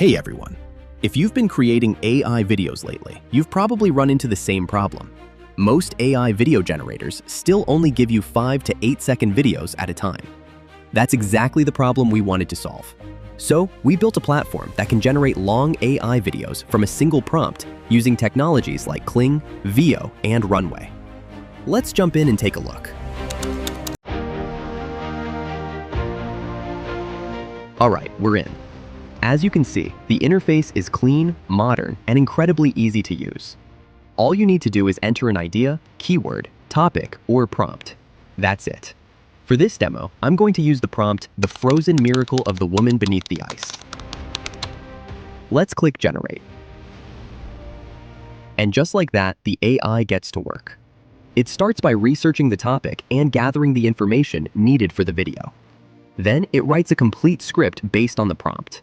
Hey everyone! If you've been creating AI videos lately, you've probably run into the same problem. Most AI video generators still only give you 5 to 8 second videos at a time. That's exactly the problem we wanted to solve. So, we built a platform that can generate long AI videos from a single prompt using technologies like Kling, Veo, and Runway. Let's jump in and take a look. Alright, we're in. As you can see, the interface is clean, modern, and incredibly easy to use. All you need to do is enter an idea, keyword, topic, or prompt. That's it. For this demo, I'm going to use the prompt, "The Frozen Miracle of the Woman Beneath the Ice." Let's click Generate. And just like that, the AI gets to work. It starts by researching the topic and gathering the information needed for the video. Then it writes a complete script based on the prompt.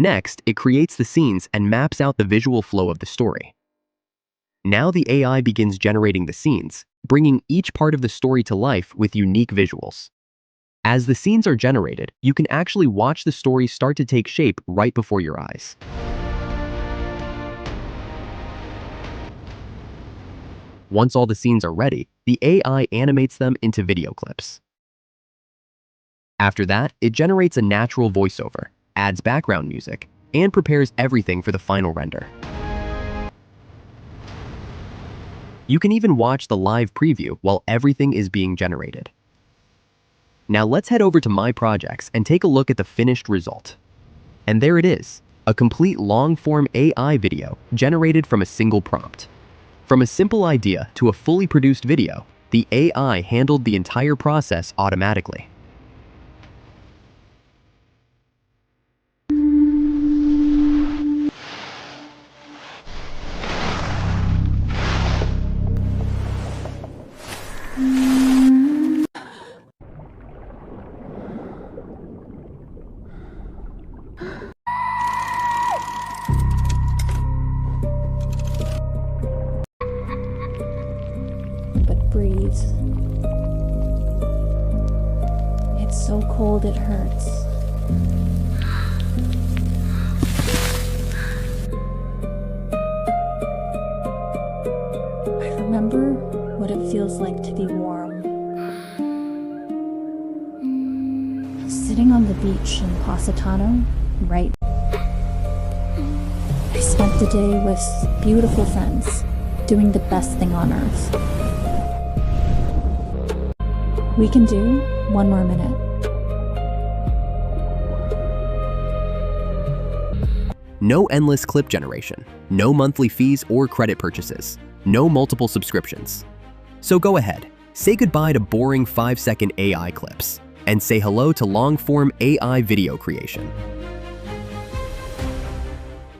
Next, it creates the scenes and maps out the visual flow of the story. Now the AI begins generating the scenes, bringing each part of the story to life with unique visuals. As the scenes are generated, you can actually watch the story start to take shape right before your eyes. Once all the scenes are ready, the AI animates them into video clips. After that, it generates a natural voiceover, adds background music, and prepares everything for the final render. You can even watch the live preview while everything is being generated. Now let's head over to My Projects and take a look at the finished result. And there it is, a complete long-form AI video generated from a single prompt. From a simple idea to a fully produced video, the AI handled the entire process automatically. But breathe. It's so cold it hurts. I remember what it feels like to be warm. Sitting on the beach in Positano, right? I spent the day with beautiful friends, doing the best thing on earth. We can do one more minute. No endless clip generation, no monthly fees or credit purchases, no multiple subscriptions. So go ahead, say goodbye to boring 5-second AI clips, and say hello to long-form AI video creation.